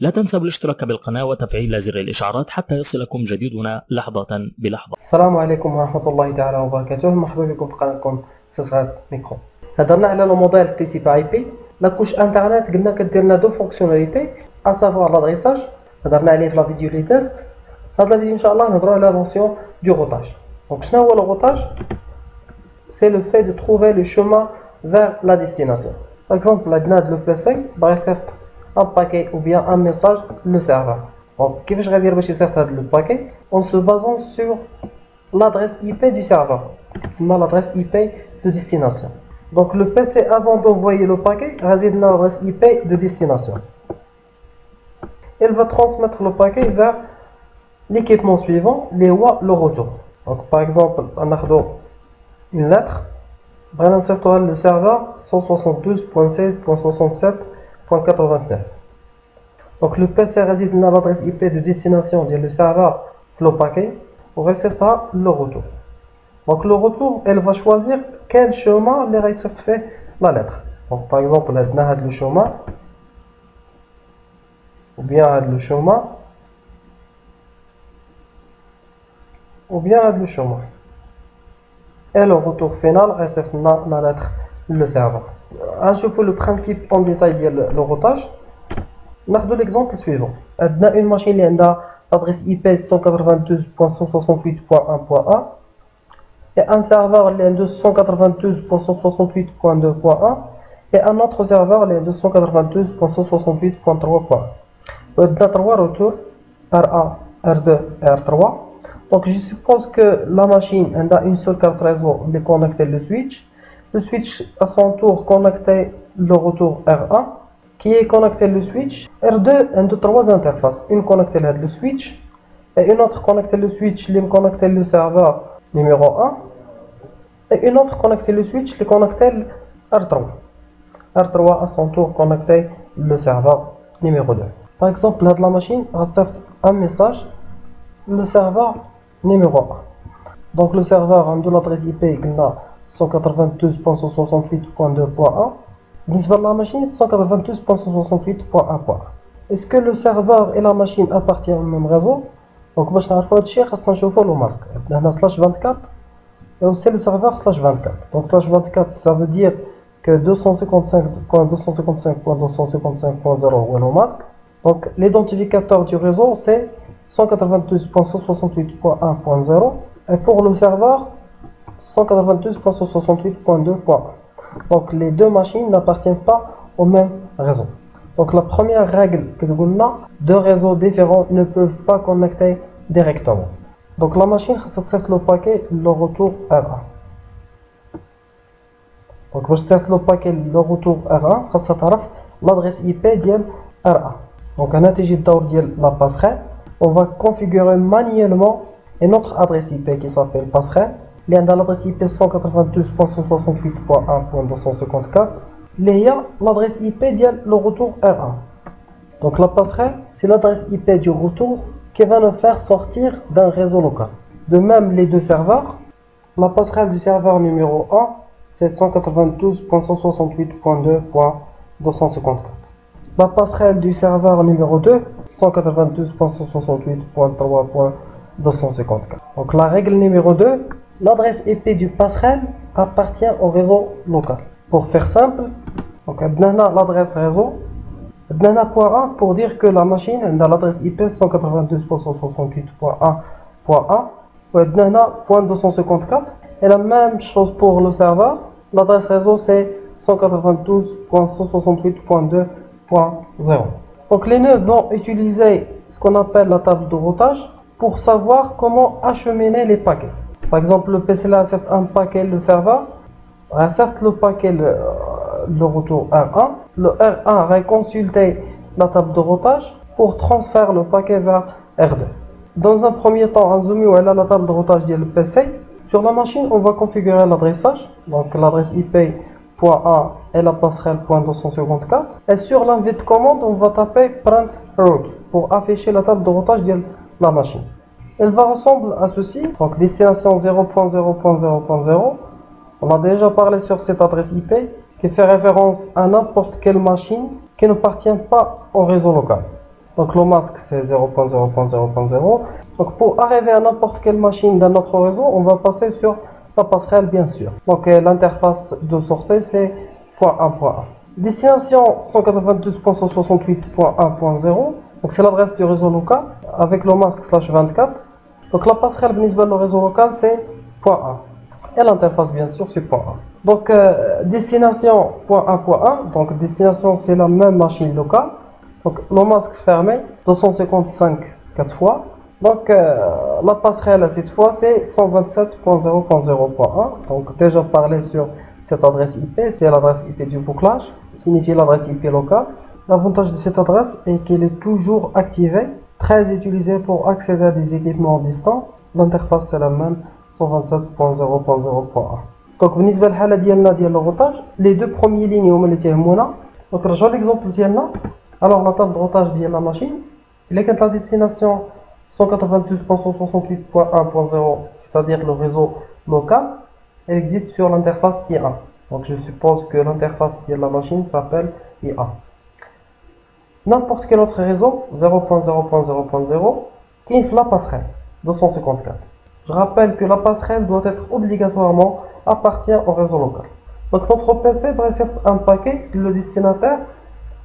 لا تنسوا الاشتراك بالقناة وتفعيل زر الإشعارات حتى يصلكم جديدنا لحظة بلحظة. السلام عليكم ورحمة الله تعالى وبركاته. مرحبا بكم في قناتكم سيسغاس ميكرو. هضرنا على لو موديل تي سي بي اي بي. لا كوش انترنت قلنا كدير لنا دو فونكسيوناليتي ا سافوار لادريساج، هضرنا عليه في لا فيديو لي تيست. هاد لا فيديو ان شاء الله نهضروا على نوسيون دو روتاج. دونك شنو هو لو روتاج؟ سي لو في دو تروفي لو شومان vers la destination. Par exemple, la DNAD le PC va recevoir un paquet ou bien un message le serveur. Donc, qu'est-ce que je vais dire sur le paquet en se basant sur l'adresse IP du serveur, c'est l'adresse IP de destination. Donc, le PC avant d'envoyer le paquet réside dans l'adresse IP de destination. Il va transmettre le paquet vers l'équipement suivant, les WA le retour. Donc, par exemple, on a une lettre. Le serveur 172.16.67.89. Donc le PC réside dans l'adresse IP de destination de le serveur flow paquet pour recevra le retour. Donc le retour, elle va choisir quel chemin les receveurs fait la lettre. Donc par exemple, le chemin ou bien le chemin ou bien le chemin. Et le retour final recevra la lettre le serveur. Nchoufou le principe en détail de le routage. Nاخذ l'exemple suivant. عندنا une machine اللي عندها l'adresse IP 192.168.1.1 et un serveur اللي عنده 192.168.2.1 et un autre serveur اللي عنده 192.168.3.1. وعندنا 3 retours R1, R2 et R3. Donc je suppose que la machine a une seule carte réseau qui connecte le switch. Le switch à son tour connecte le retour R1 qui est connecté le switch. R2 a trois interfaces. Une connectée le switch et une autre connectée le switch qui connecte le serveur numéro 1 et une autre connectée le switch qui connecte R3. R3 à son tour connecte le serveur numéro 2. Par exemple, la machine reçoit un message le serveur numéro 1. Donc le serveur a l'adresse IP 192.168.2.1. بالنسبة la machine 192.168.1. Est-ce que le serveur et la machine appartiennent au même réseau? Donc باش نعرفوا هادشي خاصنا نشوفوا لو ماسك. هنا /24 et aussi le serveur /24. Donc /24 ça veut dire que 255.255.255.0 هو le masque. Donc l'identificateur du réseau c'est 192.168.1.0 et pour le serveur 192.168.2.1. Donc les deux machines n'appartiennent pas au même réseau. Donc la première règle que nous avons, deux réseaux différents ne peuvent pas connecter directement. Donc la machine accepte le paquet le retour R1. Donc pour accepter le paquet le retour R1, l'adresse IP de R1. Donc à l'intérieur de la passerelle, on va configurer manuellement une autre adresse IP qui s'appelle passerelle. Il y a l'adresse IP 192.168.1.254. Il y a l'adresse IP de le retour R1. Donc la passerelle, c'est l'adresse IP du retour qui va nous faire sortir d'un réseau local. De même, les deux serveurs, la passerelle du serveur numéro 1, c'est 192.168.2.254. La passerelle du serveur numéro 2, 192.168.3.254. Donc la règle numéro 2, l'adresse IP du passerelle appartient au réseau local. Pour faire simple, donc l'adresse réseau, point 1 pour dire que la machine a l'adresse IP 192.168.1.1 et point 254. Et la même chose pour le serveur, l'adresse réseau c'est 192.168.2.0. Donc les nœuds vont utiliser ce qu'on appelle la table de routage pour savoir comment acheminer les paquets. Par exemple, le PC là accepte un paquet, le serveur accepte le paquet, le retour R1. Le R1 va consulter la table de routage pour transférer le paquet vers R2. Dans un premier temps, on zoom à la table de routage du PC. Sur la machine, on va configurer l'adressage, donc l'adresse IP .1 et la passerelle .254. Et sur l'envie de commande, on va taper print route pour afficher la table de routage de la machine. Elle va ressembler à ceci, donc destination 0.0.0.0. On a déjà parlé sur cette adresse IP qui fait référence à n'importe quelle machine qui n'appartient pas au réseau local. Donc le masque c'est 0.0.0.0. Donc pour arriver à n'importe quelle machine dans notre réseau, on va passer sur la passerelle bien sûr. Donc l'interface de sortie c'est .1.1. Destination 192.168.1.0. Donc c'est l'adresse du réseau local avec le masque /24. Donc la passerelle بالنسبة le réseau local c'est .1 et l'interface bien sûr c'est .1. Donc destination .1.1. Donc destination c'est la même machine locale. Donc le masque fermé 255 4 fois. Donc la passerelle cette fois c'est 127.0.0.1. Donc déjà parlé sur cette adresse IP, c'est l'adresse IP du bouclage, signifie l'adresse IP locale. L'avantage de cette adresse est qu'elle est toujours activée, très utilisée pour accéder à des équipements distants. L'interface c'est la même, 127.0.0.1. Donc بالنسبة للحالة ديالنا ديال الروتاج les deux premières lignes هما اللي تيهمونا. Donc نرجعو ليكزومبل ديالنا. Alors la table de routage de la machine, il est la destination 192.168.1.0, c'est-à-dire le réseau local, elle existe sur l'interface IA. Donc je suppose que l'interface de la machine s'appelle IA. N'importe quel autre réseau 0.0.0.0 qui infle la passerelle 254. Je rappelle que la passerelle doit être obligatoirement appartient au réseau local. Donc notre PC va recevoir un paquet de le destinataire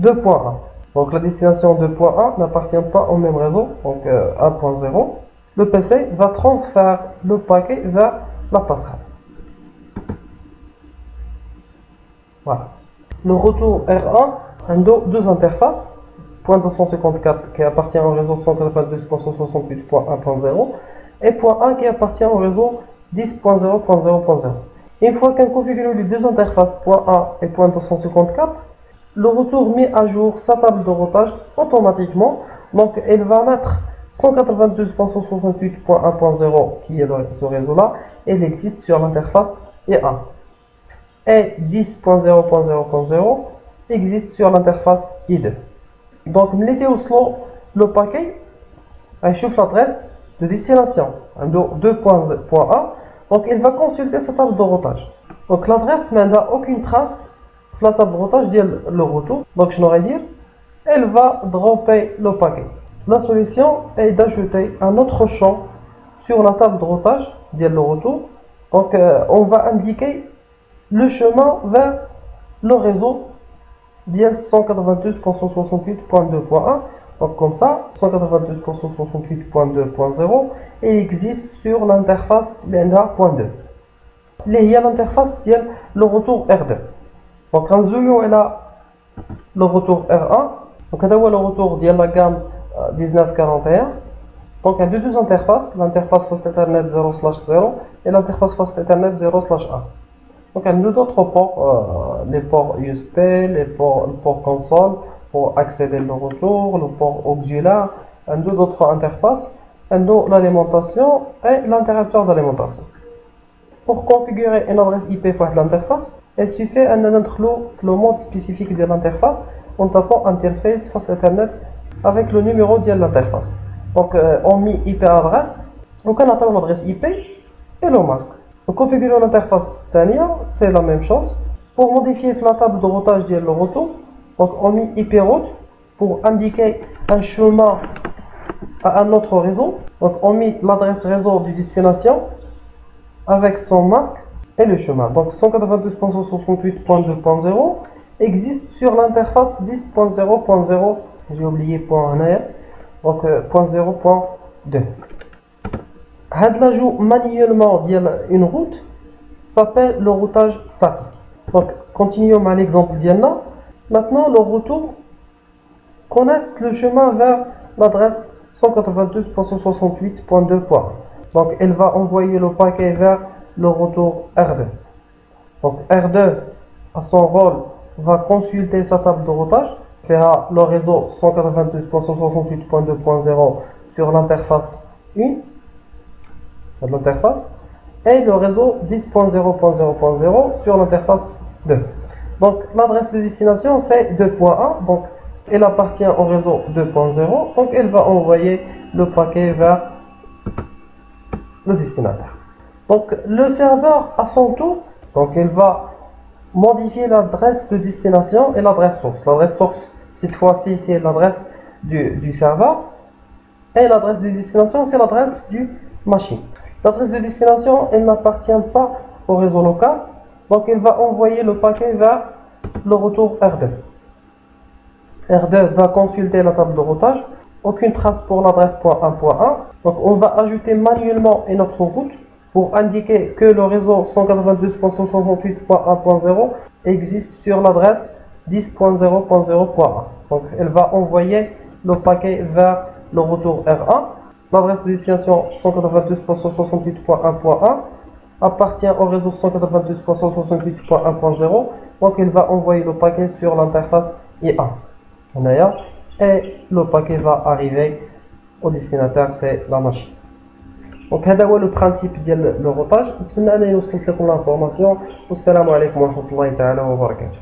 2.1. Donc la destination 2.1 n'appartient pas au même réseau, donc 1.0. Le PC va transférer le paquet vers la passerelle. Voilà. Le retour R1 a deux interfaces. Point 254 qui appartient au réseau 192.168.1.0 et point 1 qui appartient au réseau 10.0.0.0. Une fois qu'on configure les deux interfaces point 1 et point 254, le retour met à jour sa table de routage automatiquement. Donc elle va mettre 192.168.1.0 qui est ce réseau là, elle existe sur l'interface E1 et 10.0.0.0 existe sur l'interface I2. Donc ملي وصلوا le paquet هيشوف l'adresse de destination 2.1. donc il va consulter sa table de routage. Donc l'adresse n'a aucune trace sur la table de routage le retour. Donc je n'aurais dire elle va dropper le paquet. La solution est d'ajouter un autre champ sur la table de routage le retour. Donc on va indiquer le chemin vers le réseau 192.168.2.1. donc comme ça 192.168.2.0 et existe sur l'interface lenda.2 اللي هي l'interface ديال le retour R2. donc غنزوميو على le retour R1. donc هذا هو le retour ديال la gamme 1941. donc il y a deux interfaces, l'interface Fast Ethernet 0/0 et l'interface Fast Ethernet 0/1. donc il y a d'autres ports, les ports USB, le port console pour accéder au retour, le port auxiliaire, d'autres interfaces, l'alimentation et l'interrupteur d'alimentation. Pour configurer une adresse IP pour l'interface, il suffit d'entrer le mode spécifique de l'interface en tapant interface Fast Ethernet avec le numéro de l'interface. Donc on met IP adresse, donc on attend l'adresse IP et le masque. Pour configurer l'interface Tania, c'est la même chose. Pour modifier la table de routage de le retour, donc on met IP route pour indiquer un chemin à un autre réseau. Donc on met l'adresse réseau de destination avec son masque et le chemin. Donc 192.168.2.0 existe sur l'interface 10.0.0. J'ai oublié point 1. Donc 0.2. L'ajout manuellement d'une route s'appelle le routage statique. Donc continuons à l'exemple d'Yanna. Maintenant le retour connaît le chemin vers l'adresse 192.168.2.1. donc elle va envoyer le paquet vers le retour R2. donc R2 à son rôle va consulter sa table de routage, fera le réseau 192.168.2.0 sur l'interface 1 de l'interface et le réseau 10.0.0.0 sur l'interface 2. donc l'adresse de destination c'est 2.1. donc elle appartient au réseau 2.0. donc elle va envoyer le paquet vers le destinataire. donc le serveur à son tour, donc il va modifier l'adresse de destination et l'adresse source. L'adresse source cette fois-ci c'est l'adresse du serveur. Et l'adresse de destination, c'est l'adresse du machine. L'adresse de destination, elle n'appartient pas au réseau local. Donc, elle va envoyer le paquet vers le retour R2. R2 va consulter la table de routage. Aucune trace pour l'adresse .1.1. Donc, on va ajouter manuellement une autre route pour indiquer que le réseau 192.168.1.0 existe sur l'adresse 10.0.0.1. Donc, elle va envoyer le paquet vers le retour R1. L'adresse de destination 192.168.1.1 appartient au réseau 192.168.1.0. Donc, il va envoyer le paquet sur l'interface IA. Et le paquet va arriver au destinataire, c'est la machine. Donc, هذا هو le principe ديال le routage. نتمنى أن يوصلت لكم l'information. والسلام عليكم ورحمة الله تعالى وبركاته.